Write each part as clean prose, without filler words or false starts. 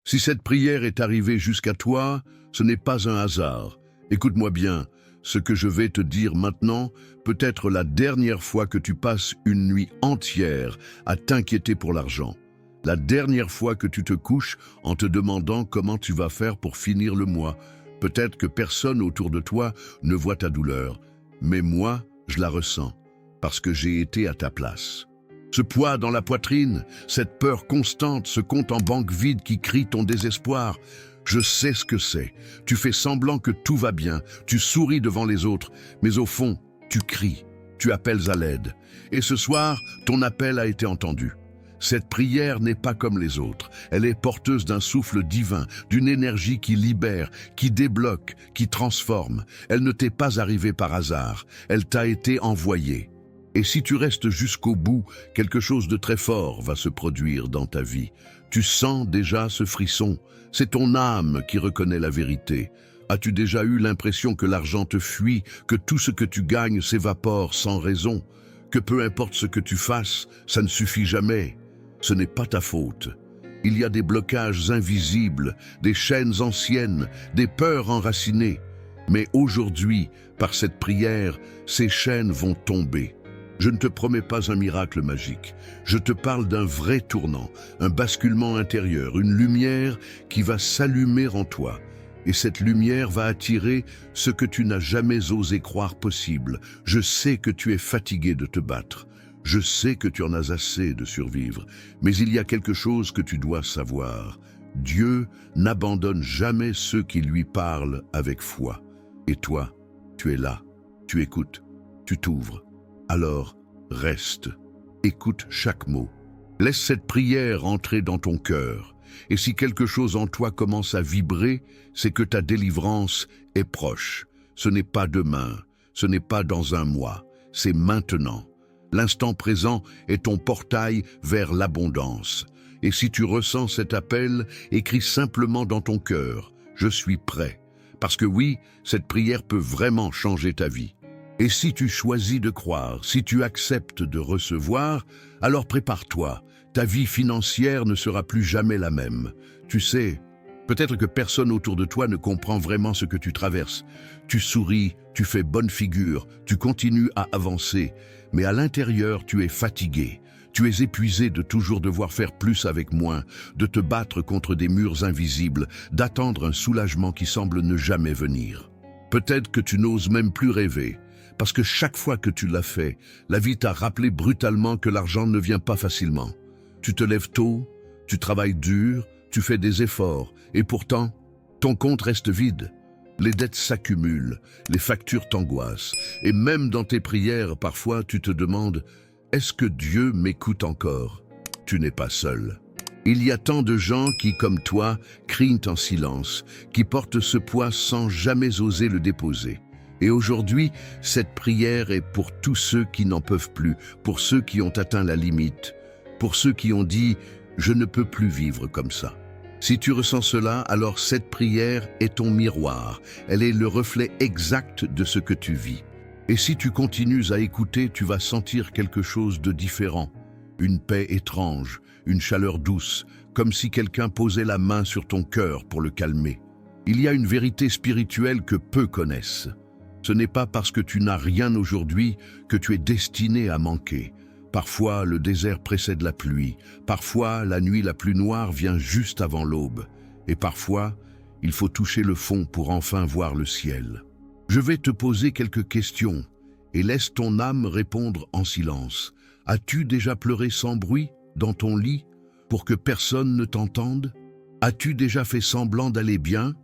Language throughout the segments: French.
Si cette prière est arrivée jusqu'à toi, ce n'est pas un hasard. Écoute-moi bien, ce que je vais te dire maintenant peut être la dernière fois que tu passes une nuit entière à t'inquiéter pour l'argent. La dernière fois que tu te couches en te demandant comment tu vas faire pour finir le mois. Peut-être que personne autour de toi ne voit ta douleur, mais moi, je la ressens, parce que j'ai été à ta place. Ce poids dans la poitrine, cette peur constante, ce compte en banque vide qui crie ton désespoir, je sais ce que c'est. Tu fais semblant que tout va bien, tu souris devant les autres, mais au fond, tu cries, tu appelles à l'aide. Et ce soir, ton appel a été entendu. Cette prière n'est pas comme les autres. Elle est porteuse d'un souffle divin, d'une énergie qui libère, qui débloque, qui transforme. Elle ne t'est pas arrivée par hasard. Elle t'a été envoyée. Et si tu restes jusqu'au bout, quelque chose de très fort va se produire dans ta vie. Tu sens déjà ce frisson. C'est ton âme qui reconnaît la vérité. As-tu déjà eu l'impression que l'argent te fuit, que tout ce que tu gagnes s'évapore sans raison, que peu importe ce que tu fasses, ça ne suffit jamais? Ce n'est pas ta faute. Il y a des blocages invisibles, des chaînes anciennes, des peurs enracinées. Mais aujourd'hui, par cette prière, ces chaînes vont tomber. Je ne te promets pas un miracle magique. Je te parle d'un vrai tournant, un basculement intérieur, une lumière qui va s'allumer en toi. Et cette lumière va attirer ce que tu n'as jamais osé croire possible. Je sais que tu es fatigué de te battre. Je sais que tu en as assez de survivre, mais il y a quelque chose que tu dois savoir. Dieu n'abandonne jamais ceux qui lui parlent avec foi. Et toi, tu es là, tu écoutes, tu t'ouvres. Alors, reste, écoute chaque mot. Laisse cette prière entrer dans ton cœur. Et si quelque chose en toi commence à vibrer, c'est que ta délivrance est proche. Ce n'est pas demain, ce n'est pas dans un mois, c'est maintenant. L'instant présent est ton portail vers l'abondance. Et si tu ressens cet appel, écris simplement dans ton cœur « Je suis prêt ». Parce que oui, cette prière peut vraiment changer ta vie. Et si tu choisis de croire, si tu acceptes de recevoir, alors prépare-toi. Ta vie financière ne sera plus jamais la même. Tu sais, peut-être que personne autour de toi ne comprend vraiment ce que tu traverses. Tu souris, tu fais bonne figure, tu continues à avancer. Mais à l'intérieur, tu es fatigué. Tu es épuisé de toujours devoir faire plus avec moins, de te battre contre des murs invisibles, d'attendre un soulagement qui semble ne jamais venir. Peut-être que tu n'oses même plus rêver, parce que chaque fois que tu l'as fait, la vie t'a rappelé brutalement que l'argent ne vient pas facilement. Tu te lèves tôt, tu travailles dur, tu fais des efforts, et pourtant, ton compte reste vide. Les dettes s'accumulent, les factures t'angoissent, et même dans tes prières, parfois tu te demandes « Est-ce que Dieu m'écoute encore ?» Tu n'es pas seul. Il y a tant de gens qui, comme toi, crient en silence, qui portent ce poids sans jamais oser le déposer. Et aujourd'hui, cette prière est pour tous ceux qui n'en peuvent plus, pour ceux qui ont atteint la limite, pour ceux qui ont dit « Je ne peux plus vivre comme ça ». Si tu ressens cela, alors cette prière est ton miroir. Elle est le reflet exact de ce que tu vis. Et si tu continues à écouter, tu vas sentir quelque chose de différent. Une paix étrange, une chaleur douce, comme si quelqu'un posait la main sur ton cœur pour le calmer. Il y a une vérité spirituelle que peu connaissent. Ce n'est pas parce que tu n'as rien aujourd'hui que tu es destiné à manquer. Parfois, le désert précède la pluie. Parfois, la nuit la plus noire vient juste avant l'aube. Et parfois, il faut toucher le fond pour enfin voir le ciel. Je vais te poser quelques questions et laisse ton âme répondre en silence. As-tu déjà pleuré sans bruit dans ton lit pour que personne ne t'entende? As-tu déjà fait semblant d'aller bien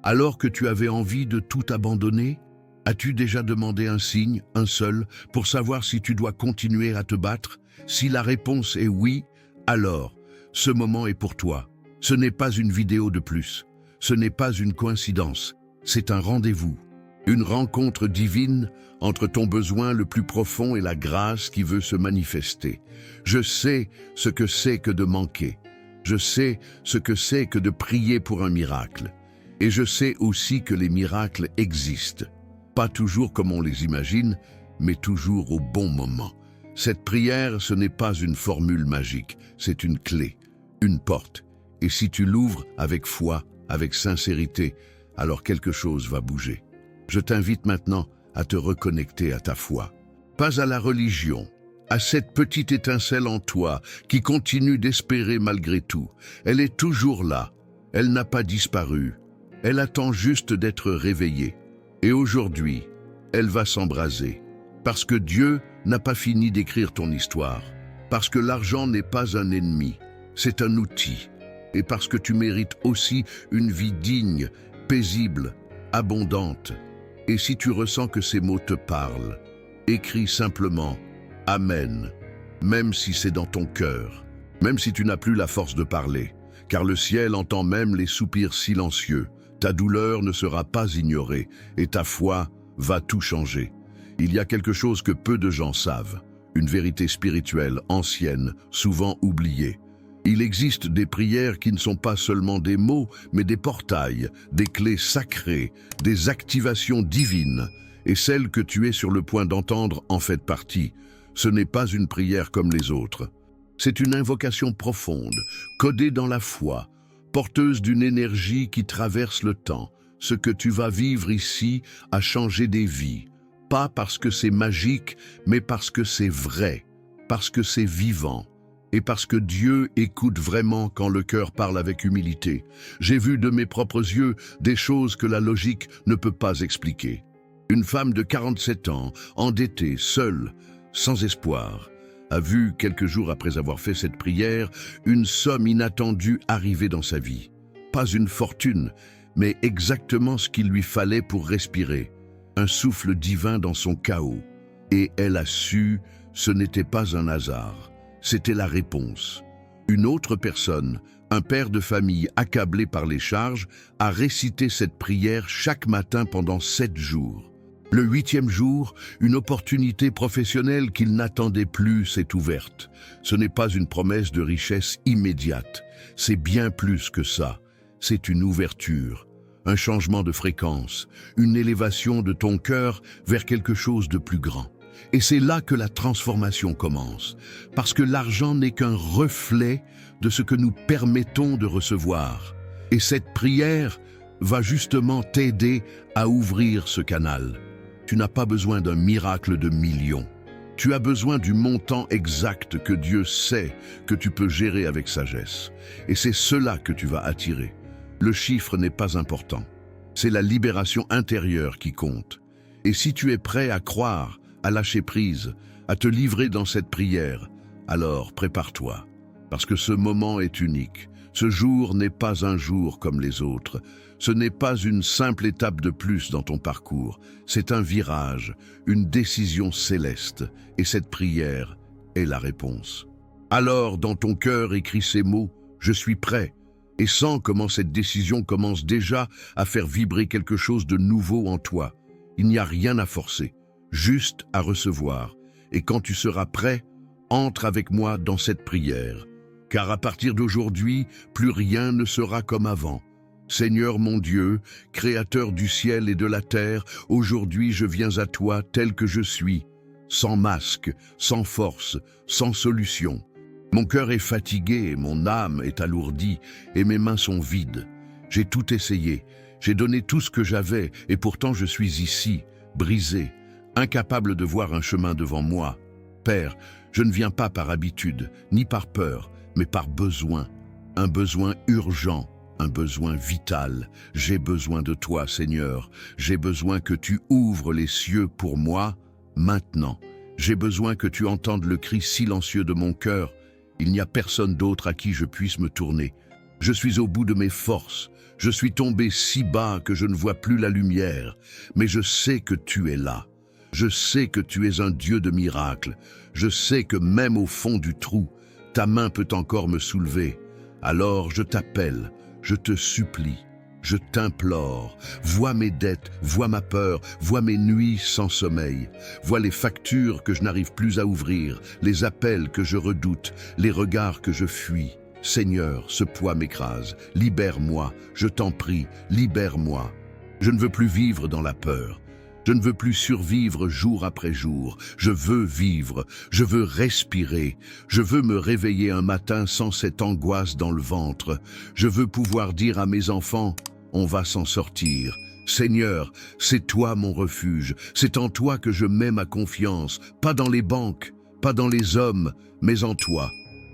alors que tu avais envie de tout abandonner? As-tu déjà demandé un signe, un seul, pour savoir si tu dois continuer à te battre? Si la réponse est oui, alors ce moment est pour toi. Ce n'est pas une vidéo de plus. Ce n'est pas une coïncidence. C'est un rendez-vous. Une rencontre divine entre ton besoin le plus profond et la grâce qui veut se manifester. Je sais ce que c'est que de manquer. Je sais ce que c'est que de prier pour un miracle. Et je sais aussi que les miracles existent. Pas toujours comme on les imagine, mais toujours au bon moment. Cette prière, ce n'est pas une formule magique, c'est une clé, une porte. Et si tu l'ouvres avec foi, avec sincérité, alors quelque chose va bouger. Je t'invite maintenant à te reconnecter à ta foi. Pas à la religion, à cette petite étincelle en toi qui continue d'espérer malgré tout. Elle est toujours là, elle n'a pas disparu, elle attend juste d'être réveillée. Et aujourd'hui, elle va s'embraser. Parce que Dieu n'a pas fini d'écrire ton histoire. Parce que l'argent n'est pas un ennemi, c'est un outil. Et parce que tu mérites aussi une vie digne, paisible, abondante. Et si tu ressens que ces mots te parlent, écris simplement « Amen », même si c'est dans ton cœur, même si tu n'as plus la force de parler, car le ciel entend même les soupirs silencieux. Ta douleur ne sera pas ignorée et ta foi va tout changer. Il y a quelque chose que peu de gens savent, une vérité spirituelle ancienne, souvent oubliée. Il existe des prières qui ne sont pas seulement des mots, mais des portails, des clés sacrées, des activations divines. Et celle que tu es sur le point d'entendre en fait partie. Ce n'est pas une prière comme les autres. C'est une invocation profonde, codée dans la foi, porteuse d'une énergie qui traverse le temps. Ce que tu vas vivre ici a changé des vies. Pas parce que c'est magique, mais parce que c'est vrai, parce que c'est vivant. Et parce que Dieu écoute vraiment quand le cœur parle avec humilité. J'ai vu de mes propres yeux des choses que la logique ne peut pas expliquer. Une femme de 47 ans, endettée, seule, sans espoir, a vu, quelques jours après avoir fait cette prière, une somme inattendue arriver dans sa vie. Pas une fortune, mais exactement ce qu'il lui fallait pour respirer. Un souffle divin dans son chaos. Et elle a su, ce n'était pas un hasard. C'était la réponse. Une autre personne, un père de famille accablé par les charges, a récité cette prière chaque matin pendant 7 jours. Le 8e jour, une opportunité professionnelle qu'il n'attendait plus s'est ouverte. Ce n'est pas une promesse de richesse immédiate, c'est bien plus que ça. C'est une ouverture, un changement de fréquence, une élévation de ton cœur vers quelque chose de plus grand. Et c'est là que la transformation commence, parce que l'argent n'est qu'un reflet de ce que nous permettons de recevoir. Et cette prière va justement t'aider à ouvrir ce canal. Tu n'as pas besoin d'un miracle de millions. Tu as besoin du montant exact que Dieu sait que tu peux gérer avec sagesse. Et c'est cela que tu vas attirer. Le chiffre n'est pas important. C'est la libération intérieure qui compte. Et si tu es prêt à croire, à lâcher prise, à te livrer dans cette prière, alors prépare-toi. Parce que ce moment est unique. Ce jour n'est pas un jour comme les autres. Ce n'est pas une simple étape de plus dans ton parcours. C'est un virage, une décision céleste. Et cette prière est la réponse. Alors, dans ton cœur, écris ces mots « Je suis prêt ». Et sens comment cette décision commence déjà à faire vibrer quelque chose de nouveau en toi. Il n'y a rien à forcer, juste à recevoir. Et quand tu seras prêt, entre avec moi dans cette prière. Car à partir d'aujourd'hui, plus rien ne sera comme avant. Seigneur mon Dieu, Créateur du ciel et de la terre, aujourd'hui je viens à toi tel que je suis, sans masque, sans force, sans solution. Mon cœur est fatigué, mon âme est alourdie et mes mains sont vides. J'ai tout essayé, j'ai donné tout ce que j'avais et pourtant je suis ici, brisé, incapable de voir un chemin devant moi. Père, je ne viens pas par habitude, ni par peur, mais par besoin. Un besoin urgent, un besoin vital. J'ai besoin de toi, Seigneur. J'ai besoin que tu ouvres les cieux pour moi, maintenant. J'ai besoin que tu entendes le cri silencieux de mon cœur. Il n'y a personne d'autre à qui je puisse me tourner. Je suis au bout de mes forces. Je suis tombé si bas que je ne vois plus la lumière. Mais je sais que tu es là. Je sais que tu es un Dieu de miracles. Je sais que même au fond du trou, ta main peut encore me soulever. Alors je t'appelle, je te supplie, je t'implore. Vois mes dettes, vois ma peur, vois mes nuits sans sommeil. Vois les factures que je n'arrive plus à ouvrir, les appels que je redoute, les regards que je fuis. Seigneur, ce poids m'écrase. Libère-moi, je t'en prie, libère-moi. Je ne veux plus vivre dans la peur. Je ne veux plus survivre jour après jour. Je veux vivre, je veux respirer. Je veux me réveiller un matin sans cette angoisse dans le ventre. Je veux pouvoir dire à mes enfants, on va s'en sortir. Seigneur, c'est toi mon refuge. C'est en toi que je mets ma confiance. Pas dans les banques, pas dans les hommes, mais en toi.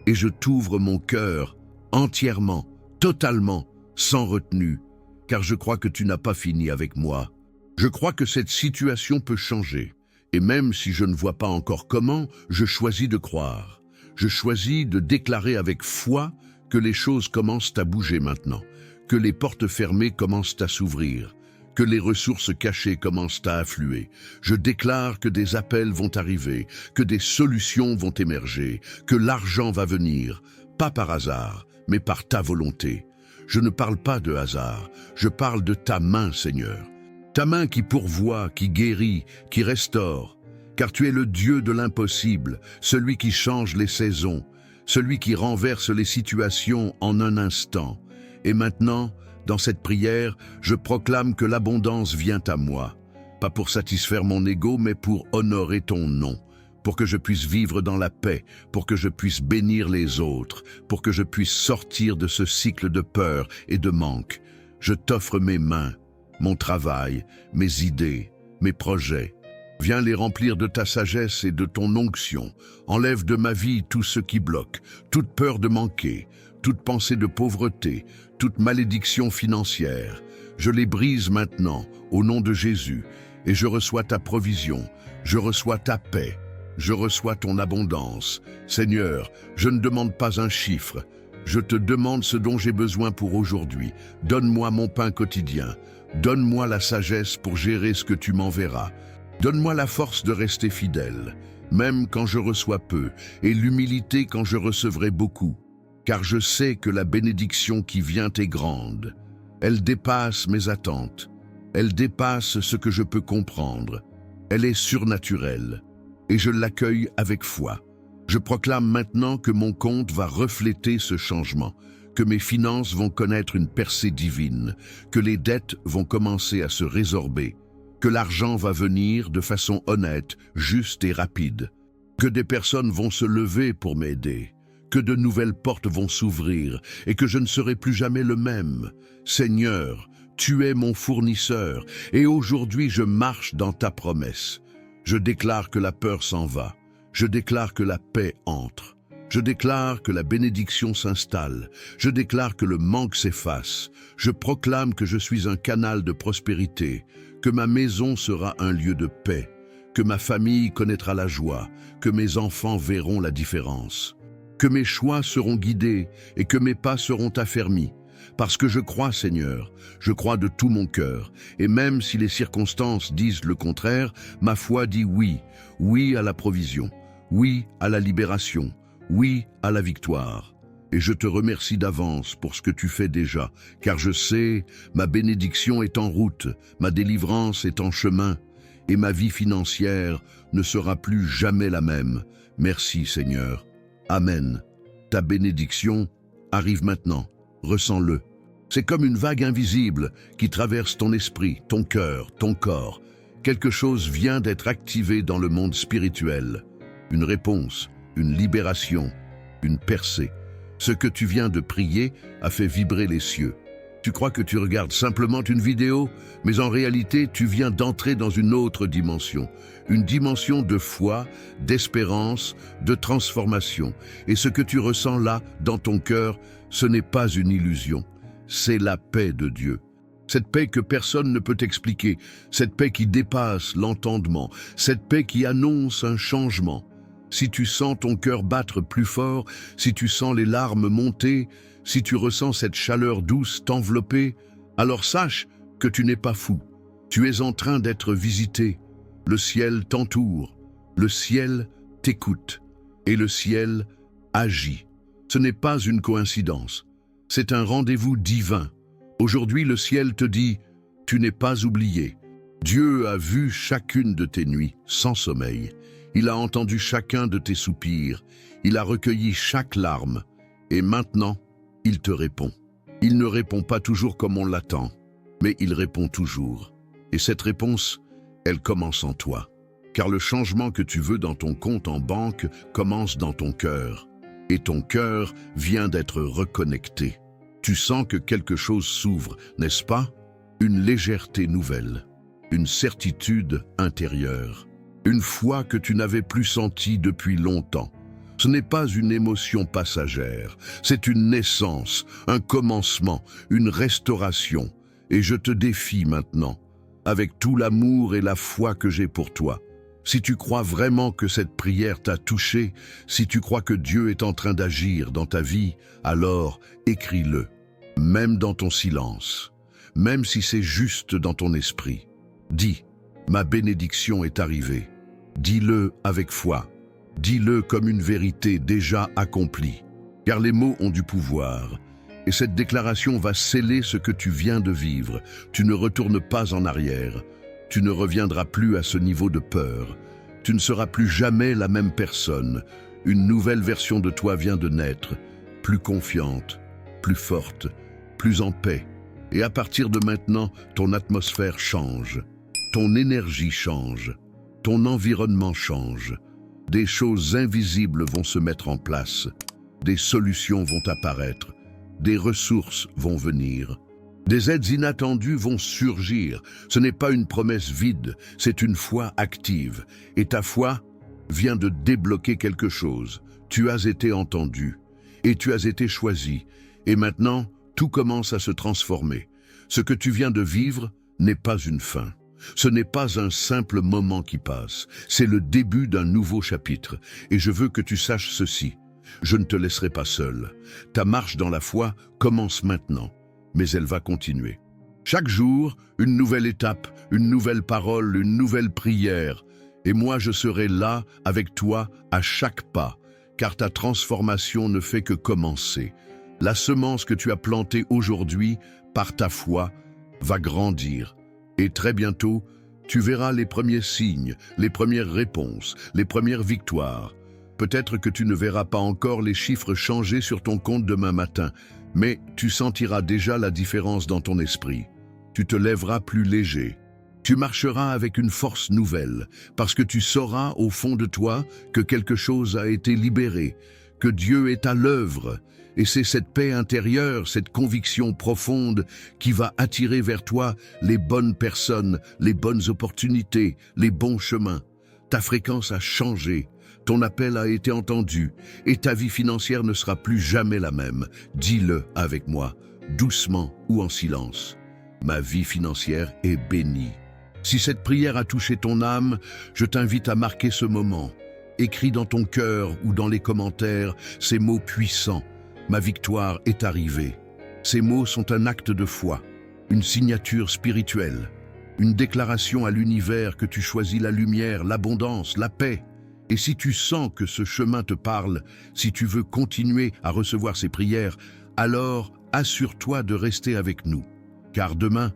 Et je t'ouvre mon cœur entièrement, totalement, sans retenue, car je crois que tu n'as pas fini avec moi. Je crois que cette situation peut changer, et même si je ne vois pas encore comment, je choisis de croire. Je choisis de déclarer avec foi que les choses commencent à bouger maintenant, que les portes fermées commencent à s'ouvrir, que les ressources cachées commencent à affluer. Je déclare que des appels vont arriver, que des solutions vont émerger, que l'argent va venir, pas par hasard, mais par ta volonté. Je ne parle pas de hasard, je parle de ta main, Seigneur. Ta main qui pourvoit, qui guérit, qui restaure, car tu es le Dieu de l'impossible, celui qui change les saisons, celui qui renverse les situations en un instant. Et maintenant, dans cette prière, je proclame que l'abondance vient à moi, pas pour satisfaire mon ego, mais pour honorer ton nom, pour que je puisse vivre dans la paix, pour que je puisse bénir les autres, pour que je puisse sortir de ce cycle de peur et de manque. Je t'offre mes mains, mon travail, mes idées, mes projets. Viens les remplir de ta sagesse et de ton onction. Enlève de ma vie tout ce qui bloque, toute peur de manquer, toute pensée de pauvreté, toute malédiction financière. Je les brise maintenant, au nom de Jésus, et je reçois ta provision, je reçois ta paix, je reçois ton abondance. Seigneur, je ne demande pas un chiffre, je te demande ce dont j'ai besoin pour aujourd'hui. Donne-moi mon pain quotidien. Donne-moi la sagesse pour gérer ce que tu m'enverras. Donne-moi la force de rester fidèle, même quand je reçois peu, et l'humilité quand je recevrai beaucoup. Car je sais que la bénédiction qui vient est grande. Elle dépasse mes attentes. Elle dépasse ce que je peux comprendre. Elle est surnaturelle. Et je l'accueille avec foi. Je proclame maintenant que mon compte va refléter ce changement, que mes finances vont connaître une percée divine, que les dettes vont commencer à se résorber, que l'argent va venir de façon honnête, juste et rapide, que des personnes vont se lever pour m'aider, que de nouvelles portes vont s'ouvrir et que je ne serai plus jamais le même. Seigneur, tu es mon fournisseur et aujourd'hui je marche dans ta promesse. Je déclare que la peur s'en va, je déclare que la paix entre. Je déclare que la bénédiction s'installe. Je déclare que le manque s'efface. Je proclame que je suis un canal de prospérité, que ma maison sera un lieu de paix, que ma famille connaîtra la joie, que mes enfants verront la différence, que mes choix seront guidés et que mes pas seront affermis. Parce que je crois, Seigneur, je crois de tout mon cœur. Et même si les circonstances disent le contraire, ma foi dit oui. Oui à la provision, oui à la libération, oui à la victoire. Et je te remercie d'avance pour ce que tu fais déjà, car je sais, ma bénédiction est en route, ma délivrance est en chemin, et ma vie financière ne sera plus jamais la même. Merci Seigneur. Amen. Ta bénédiction arrive maintenant, ressens-le. C'est comme une vague invisible qui traverse ton esprit, ton cœur, ton corps. Quelque chose vient d'être activé dans le monde spirituel. Une réponse, une libération, une percée. Ce que tu viens de prier a fait vibrer les cieux. Tu crois que tu regardes simplement une vidéo, mais en réalité, tu viens d'entrer dans une autre dimension. Une dimension de foi, d'espérance, de transformation. Et ce que tu ressens là, dans ton cœur, ce n'est pas une illusion. C'est la paix de Dieu. Cette paix que personne ne peut expliquer. Cette paix qui dépasse l'entendement. Cette paix qui annonce un changement. Si tu sens ton cœur battre plus fort, si tu sens les larmes monter, si tu ressens cette chaleur douce t'envelopper, alors sache que tu n'es pas fou. Tu es en train d'être visité. Le ciel t'entoure, le ciel t'écoute et le ciel agit. Ce n'est pas une coïncidence, c'est un rendez-vous divin. Aujourd'hui, le ciel te dit, tu n'es pas oublié. Dieu a vu chacune de tes nuits sans sommeil. Il a entendu chacun de tes soupirs, il a recueilli chaque larme, et maintenant, il te répond. Il ne répond pas toujours comme on l'attend, mais il répond toujours. Et cette réponse, Elle commence en toi. Car le changement que tu veux dans ton compte en banque commence dans ton cœur. Et ton cœur vient d'être reconnecté. Tu sens que quelque chose s'ouvre, n'est-ce pas? Une légèreté nouvelle, une certitude intérieure, une foi que tu n'avais plus sentie depuis longtemps. Ce n'est pas une émotion passagère, c'est une naissance, un commencement, une restauration. Et je te défie maintenant, avec tout l'amour et la foi que j'ai pour toi. Si tu crois vraiment que cette prière t'a touché, si tu crois que Dieu est en train d'agir dans ta vie, alors écris-le, même dans ton silence, même si c'est juste dans ton esprit. Dis, ma bénédiction est arrivée. Dis-le avec foi. Dis-le comme une vérité déjà accomplie, car les mots ont du pouvoir. Et cette déclaration va sceller ce que tu viens de vivre. Tu ne retournes pas en arrière. Tu ne reviendras plus à ce niveau de peur. Tu ne seras plus jamais la même personne. Une nouvelle version de toi vient de naître, plus confiante, plus forte, plus en paix. Et à partir de maintenant, ton atmosphère change. Ton énergie change. Ton environnement change. Des choses invisibles vont se mettre en place. Des solutions vont apparaître. Des ressources vont venir. Des aides inattendues vont surgir. Ce n'est pas une promesse vide, c'est une foi active. Et ta foi vient de débloquer quelque chose. Tu as été entendu et tu as été choisi. Et maintenant, tout commence à se transformer. Ce que tu viens de vivre n'est pas une fin. Ce n'est pas un simple moment qui passe. C'est le début d'un nouveau chapitre. Et je veux que tu saches ceci. Je ne te laisserai pas seul. Ta marche dans la foi commence maintenant, mais elle va continuer. Chaque jour, une nouvelle étape, une nouvelle parole, une nouvelle prière. Et moi, je serai là avec toi à chaque pas, car ta transformation ne fait que commencer. La semence que tu as plantée aujourd'hui, par ta foi, va grandir. Et très bientôt, tu verras les premiers signes, les premières réponses, les premières victoires. Peut-être que tu ne verras pas encore les chiffres changer sur ton compte demain matin, mais tu sentiras déjà la différence dans ton esprit. Tu te lèveras plus léger. Tu marcheras avec une force nouvelle, parce que tu sauras au fond de toi que quelque chose a été libéré, que Dieu est à l'œuvre. Et c'est cette paix intérieure, cette conviction profonde qui va attirer vers toi les bonnes personnes, les bonnes opportunités, les bons chemins. Ta fréquence a changé. Ton appel a été entendu et ta vie financière ne sera plus jamais la même. Dis-le avec moi, doucement ou en silence. Ma vie financière est bénie. Si cette prière a touché ton âme, je t'invite à marquer ce moment. Écris dans ton cœur ou dans les commentaires ces mots puissants. Ma victoire est arrivée. Ces mots sont un acte de foi, une signature spirituelle, une déclaration à l'univers que tu choisis la lumière, l'abondance, la paix. Et si tu sens que ce chemin te parle, si tu veux continuer à recevoir ces prières, alors assure-toi de rester avec nous. Car demain,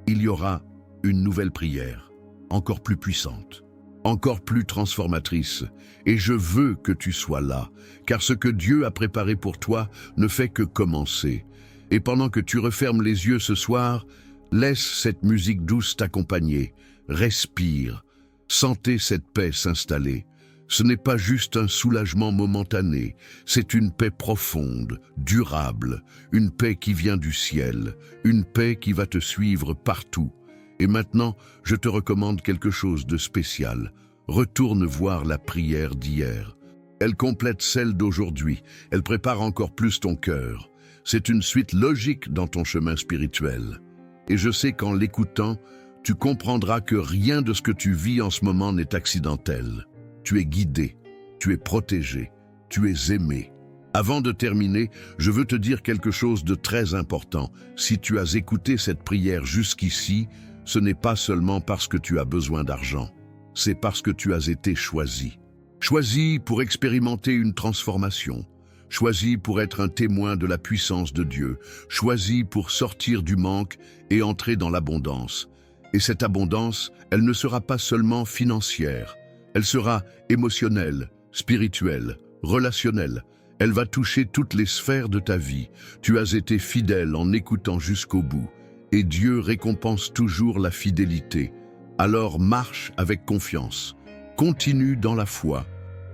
il y aura une nouvelle prière, encore plus puissante, encore plus transformatrice. Et je veux que tu sois là, car ce que Dieu a préparé pour toi ne fait que commencer. Et pendant que tu refermes les yeux ce soir, laisse cette musique douce t'accompagner. Respire, sentez cette paix s'installer. Ce n'est pas juste un soulagement momentané, c'est une paix profonde, durable, une paix qui vient du ciel, une paix qui va te suivre partout. Et maintenant, je te recommande quelque chose de spécial. Retourne voir la prière d'hier. Elle complète celle d'aujourd'hui, elle prépare encore plus ton cœur. C'est une suite logique dans ton chemin spirituel. Et je sais qu'en l'écoutant, tu comprendras que rien de ce que tu vis en ce moment n'est accidentel. Tu es guidé, tu es protégé, tu es aimé. Avant de terminer, je veux te dire quelque chose de très important. Si tu as écouté cette prière jusqu'ici, ce n'est pas seulement parce que tu as besoin d'argent, c'est parce que tu as été choisi. Choisi pour expérimenter une transformation, choisi pour être un témoin de la puissance de Dieu, choisi pour sortir du manque et entrer dans l'abondance. Et cette abondance, elle ne sera pas seulement financière. Elle sera émotionnelle, spirituelle, relationnelle. Elle va toucher toutes les sphères de ta vie. Tu as été fidèle en écoutant jusqu'au bout. Et Dieu récompense toujours la fidélité. Alors marche avec confiance, continue dans la foi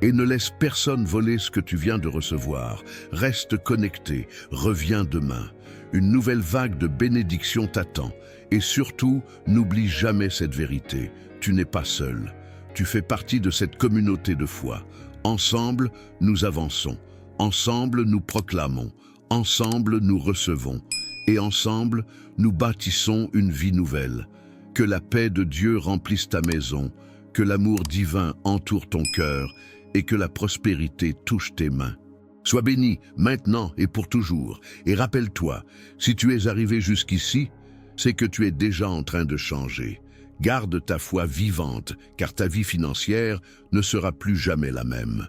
et ne laisse personne voler ce que tu viens de recevoir. Reste connecté, reviens demain. Une nouvelle vague de bénédictions t'attend. Et surtout, n'oublie jamais cette vérité. Tu n'es pas seul. Tu fais partie de cette communauté de foi. Ensemble, nous avançons. Ensemble, nous proclamons. Ensemble, nous recevons. Et ensemble, nous bâtissons une vie nouvelle. Que la paix de Dieu remplisse ta maison, que l'amour divin entoure ton cœur et que la prospérité touche tes mains. Sois béni maintenant et pour toujours. Et rappelle-toi, si tu es arrivé jusqu'ici, c'est que tu es déjà en train de changer. Garde ta foi vivante, car ta vie financière ne sera plus jamais la même.